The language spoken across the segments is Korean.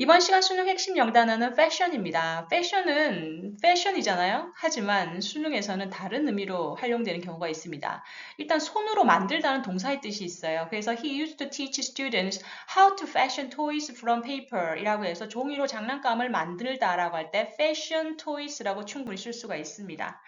이번 시간 수능 핵심 영단어는 fashion입니다. fashion은 fashion이잖아요. 하지만 수능에서는 다른 의미로 활용되는 경우가 있습니다. 일단 손으로 만들다는 동사의 뜻이 있어요. 그래서 he used to teach students how to fashion toys from paper 이라고 해서 종이로 장난감을 만들다라고 할 때 fashion toys라고 충분히 쓸 수가 있습니다.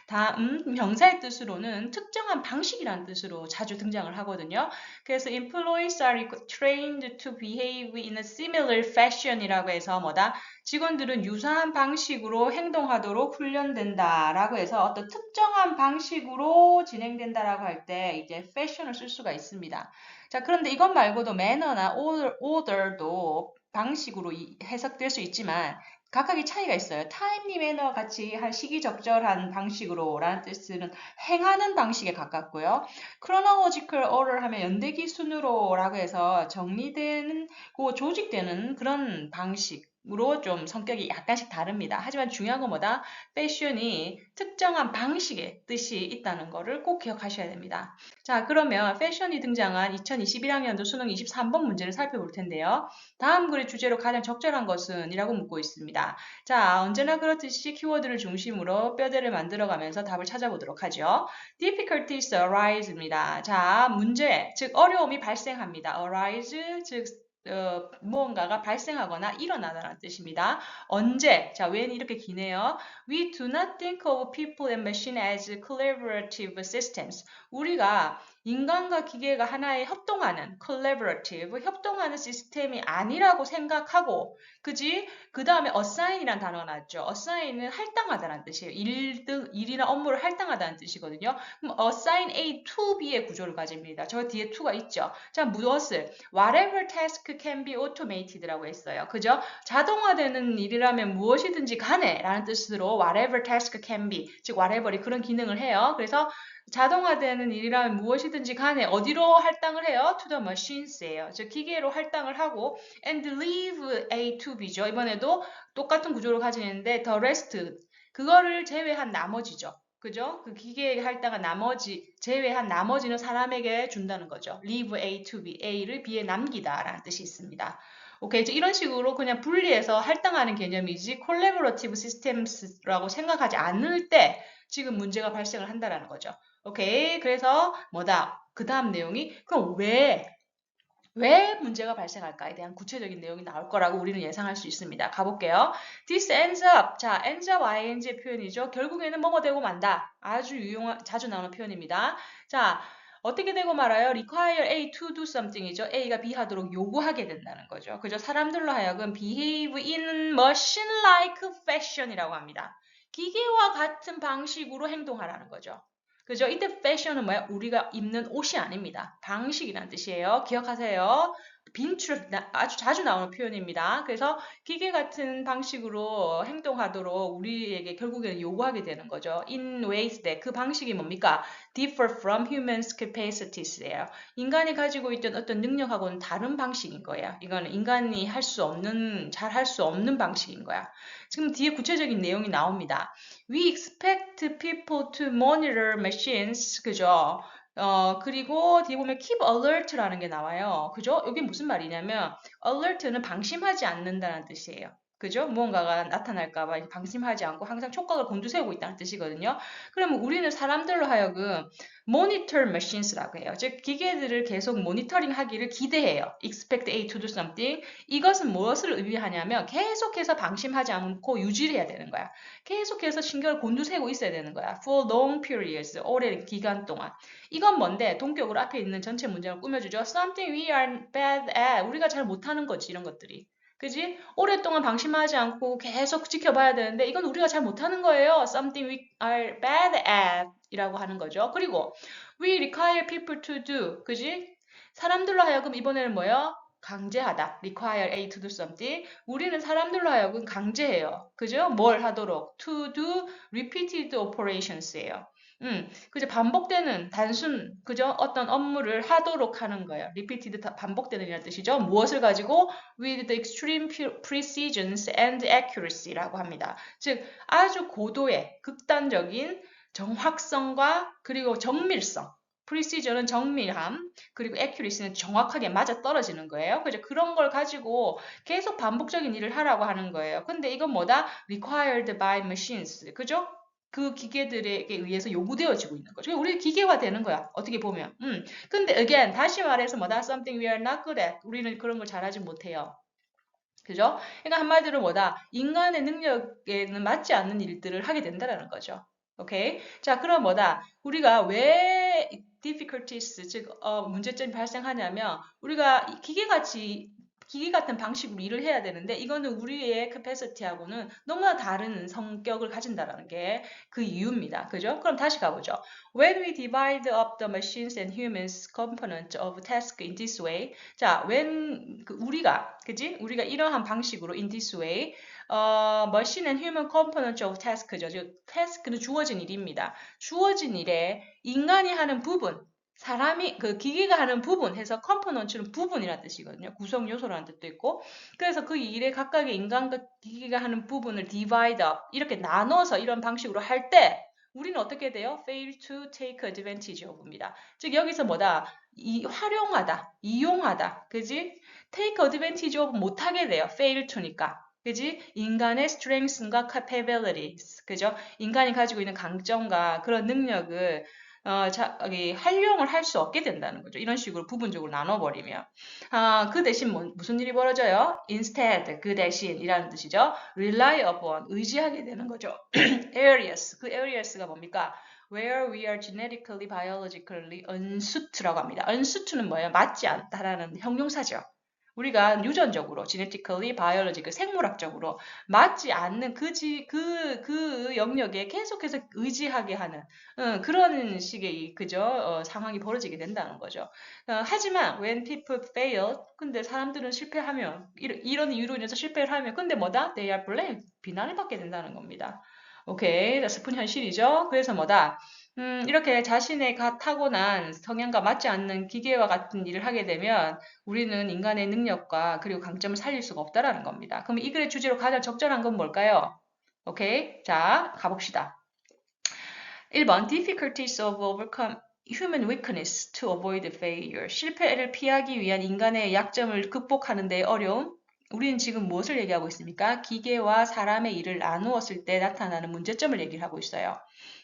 다음 명사의 뜻으로는 특정한 방식이라는 뜻으로 자주 등장을 하거든요. 그래서 employees are trained to behave in a similar fashion이라고 해서 뭐다? 직원들은 유사한 방식으로 행동하도록 훈련된다라고 해서 어떤 특정한 방식으로 진행된다라고 할 때 이제 fashion을 쓸 수가 있습니다. 자, 그런데 이것 말고도 manner나 order도 방식으로 해석될 수 있지만 각각의 차이가 있어요. 타임리 매너 같이 한 시기적절한 방식으로 라는 뜻은 행하는 방식에 가깝고요. chronological order 하면 연대기 순으로 라고 해서 정리되는, 조직되는 그런 방식으로 좀 성격이 약간씩 다릅니다. 하지만 중요한 건 뭐다? 패션이 특정한 방식의 뜻이 있다는 거를 꼭 기억하셔야 됩니다. 자, 그러면 패션이 등장한 2021학년도 수능 23번 문제를 살펴볼 텐데요. 다음 글의 주제로 가장 적절한 것은? 이라고 묻고 있습니다. 자, 언제나 그렇듯이 키워드를 중심으로 뼈대를 만들어가면서 답을 찾아보도록 하죠. Difficulties arise입니다. 자, 문제, 즉 어려움이 발생합니다. arise, 즉 무언가가 발생하거나 일어나다라는 뜻입니다. 언제? 자, when 이렇게 기네요. We do not think of people and machine as collaborative systems. 우리가 인간과 기계가 하나의 협동하는 collaborative, 협동하는 시스템이 아니라고 생각하고, 그지? 그 다음에 assign이란 단어가 나왔죠. assign은 할당하다라는 뜻이에요. 일이나 업무를 할당하다는 뜻이거든요. 그럼 assign A to B의 구조를 가집니다. 저 뒤에 to가 있죠. 자, 무엇을? Whatever task can be automated라고 했어요. 그죠? 자동화되는 일이라면 무엇이든지 간에 라는 뜻으로 whatever task can be, 즉 whatever이 그런 기능을 해요. 그래서 자동화되는 일이라면 무엇이든지 간에 어디로 할당을 해요? To the machines예요. 즉 기계로 할당을 하고 and leave A to B죠. 이번에도 똑같은 구조를 가지고 있는데 the rest 그거를 제외한 나머지죠. 그죠? 그 기계에 할당한 나머지 제외한 나머지는 사람에게 준다는 거죠. leave A to B, A를 B에 남기다라는 뜻이 있습니다. 오케이, 이런 식으로 그냥 분리해서 할당하는 개념이지 collaborative systems라고 생각하지 않을 때 지금 문제가 발생을 한다라는 거죠. 오케이. 그래서 뭐다? 그 다음 내용이 그럼 왜 문제가 발생할까에 대한 구체적인 내용이 나올 거라고 우리는 예상할 수 있습니다. 가볼게요. This ends up. 자, ends up ing의 표현이죠. 결국에는 뭐뭐 되고 만다. 아주 자주 나오는 표현입니다. 자, 어떻게 되고 말아요? require A to do something이죠. A가 B 하도록 요구하게 된다는 거죠. 그죠? 사람들로 하여금 behave in machine-like fashion이라고 합니다. 기계와 같은 방식으로 행동하라는 거죠. 그죠? 이때 패션은 뭐야? 우리가 입는 옷이 아닙니다. 방식이란 뜻이에요. 기억하세요. 빈출 아주 자주 나오는 표현입니다. 그래서 기계 같은 방식으로 행동하도록 우리에게 결국에는 요구하게 되는 거죠. In ways that 그 방식이 뭡니까? Differ from humans' capacities예요. 인간이 가지고 있던 어떤 능력하고는 다른 방식인 거예요. 이거는 인간이 할 수 없는, 잘 할 수 없는 방식인 거야. 지금 뒤에 구체적인 내용이 나옵니다. We expect people to monitor machines. 그죠? 그리고 뒤에 보면 keep alert라는 게 나와요. 그죠? 이게 무슨 말이냐면 alert는 방심하지 않는다는 뜻이에요. 그죠? 무언가가 나타날까봐 방심하지 않고 항상 촉각을 곤두세우고 있다는 뜻이거든요. 그러면 우리는 사람들로 하여금 monitor machines라고 해요. 즉 기계들을 계속 모니터링 하기를 기대해요. expect A to do something. 이것은 무엇을 의미하냐면 계속해서 방심하지 않고 유지를 해야 되는 거야. 계속해서 신경을 곤두세우고 있어야 되는 거야. For long periods, 오랜 기간 동안. 이건 뭔데? 동격으로 앞에 있는 전체 문장을 꾸며주죠. Something we are bad at. 우리가 잘 못하는 거지, 이런 것들이. 그지? 오랫동안 방심하지 않고 계속 지켜봐야 되는데 이건 우리가 잘 못하는 거예요. Something we are bad at 이라고 하는 거죠. 그리고 we require people to do. 그지? 사람들로 하여금 이번에는 뭐예요? 강제하다. require A to do something. 우리는 사람들로 하여금 강제해요. 그죠? 뭘 하도록? to do repeated operations예요. 그죠? 반복되는 단순, 그죠? 어떤 업무를 하도록 하는 거예요. repeated 반복되는 이라는 뜻이죠. 무엇을 가지고? with the extreme precision and accuracy라고 합니다. 즉, 아주 고도의 극단적인 정확성과 그리고 정밀성. precision은 정밀함, 그리고 accuracy는 정확하게 맞아 떨어지는 거예요. 그죠? 그런 걸 가지고 계속 반복적인 일을 하라고 하는 거예요. 근데 이건 뭐다? required by machines. 그죠? 그 기계들에게 의해서 요구되어지고 있는 거죠. 우리 기계화 되는 거야. 어떻게 보면. 근데 again, 다시 말해서 뭐다? Something we are not good at. 우리는 그런 걸 잘하지 못해요. 그죠? 그러니까 한마디로 뭐다? 인간의 능력에는 맞지 않는 일들을 하게 된다라는 거죠. 오케이? 자, 그럼 뭐다? 우리가 왜 difficulties, 즉, 문제점이 발생하냐면, 우리가 기계 같은 방식으로 일을 해야 되는데, 이거는 우리의 capacity하고는 너무나 다른 성격을 가진다라는 게 그 이유입니다. 그죠? 그럼 다시 가보죠. When we divide up the machines and humans component of task in this way, 자, 그지? 우리가 이러한 방식으로 in this way, machine and human components of task죠. 즉, task는 주어진 일입니다. 주어진 일에 인간이 하는 부분, 그 기계가 하는 부분 해서 component는 부분이라는 뜻이거든요. 구성 요소라는 뜻도 있고. 그래서 그 일에 각각의 인간과 기계가 하는 부분을 divide up, 이렇게 나눠서 이런 방식으로 할 때, 우리는 어떻게 돼요? fail to take advantage of입니다. 즉, 여기서 뭐다? 활용하다, 이용하다, 그지? take advantage of 못하게 돼요. fail to니까. 그지? 인간의 strengths과 capabilities, 그죠? 인간이 가지고 있는 강점과 그런 능력을 활용을 할 수 없게 된다는 거죠. 이런 식으로 부분적으로 나눠버리면. 그 대신 무슨 일이 벌어져요? instead, 그 대신이라는 뜻이죠. rely upon, 의지하게 되는 거죠. areas, 그 areas가 뭡니까? where we are genetically, biologically unsuit라고 합니다. unsuit는 뭐예요? 맞지 않다라는 형용사죠. 우리가 유전적으로, genetically, biologically, 생물학적으로 맞지 않는 그 영역에 계속해서 의지하게 하는 그런 식의 그죠? 상황이 벌어지게 된다는 거죠. 하지만 when people fail, 근데 사람들은 실패하면 이런 이유로 인해서 실패를 하면 근데 뭐다? They are blamed, 비난을 받게 된다는 겁니다. 오케이, 슬픈 현실이죠. 그래서 뭐다? 이렇게 자신의 타고난 성향과 맞지 않는 기계와 같은 일을 하게 되면 우리는 인간의 능력과 그리고 강점을 살릴 수가 없다라는 겁니다. 그럼 이 글의 주제로 가장 적절한 건 뭘까요? 오케이, 자, 가봅시다. 1번 difficulties of overcome human weakness to avoid failure. 실패를 피하기 위한 인간의 약점을 극복하는 데 어려움. 우리는 지금 무엇을 얘기하고 있습니까? 기계와 사람의 일을 나누었을 때 나타나는 문제점을 얘기를 하고 있어요.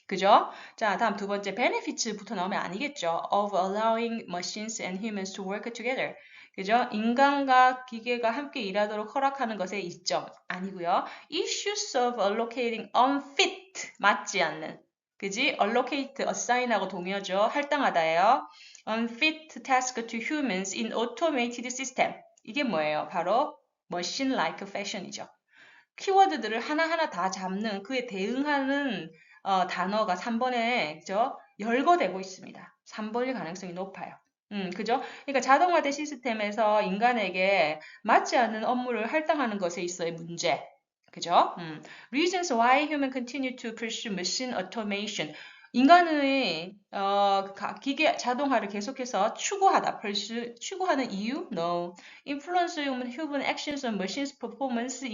그죠? 자, 다음 두 번째 benefits부터 나오면 아니겠죠. of allowing machines and humans to work together. 그죠? 인간과 기계가 함께 일하도록 허락하는 것의 이점 아니고요. issues of allocating unfit, 맞지 않는. 그지? allocate, assign하고 동의어죠. 할당하다예요. unfit task to humans in automated system. 이게 뭐예요? 바로 machine-like fashion이죠. 키워드들을 하나하나 다 잡는 그에 대응하는 단어가 3번에 열거되고 있습니다. 3번일 가능성이 높아요. 그죠? 그러니까 자동화된 시스템에서 인간에게 맞지 않는 업무를 할당하는 것에 있어의 문제. 그죠? Reasons why human continue to pursue machine automation. 인간의 기계 자동화를 계속해서 추구하는 이유? No. Influence human actions on machines performance.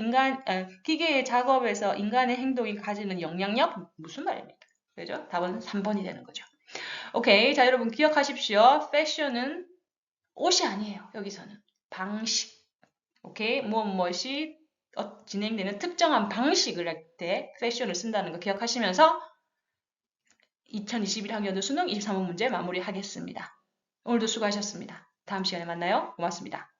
기계의 작업에서 인간의 행동이 가지는 영향력? 무슨 말입니까? 그죠? 답은 3번이 되는 거죠. 오케이. 자, 여러분 기억하십시오. 패션은 옷이 아니에요. 여기서는. 방식. 오케이. 무엇이 진행되는 특정한 방식을 할 때 패션을 쓴다는 거 기억하시면서 2021학년도 수능 23번 문제 마무리하겠습니다. 오늘도 수고하셨습니다. 다음 시간에 만나요. 고맙습니다.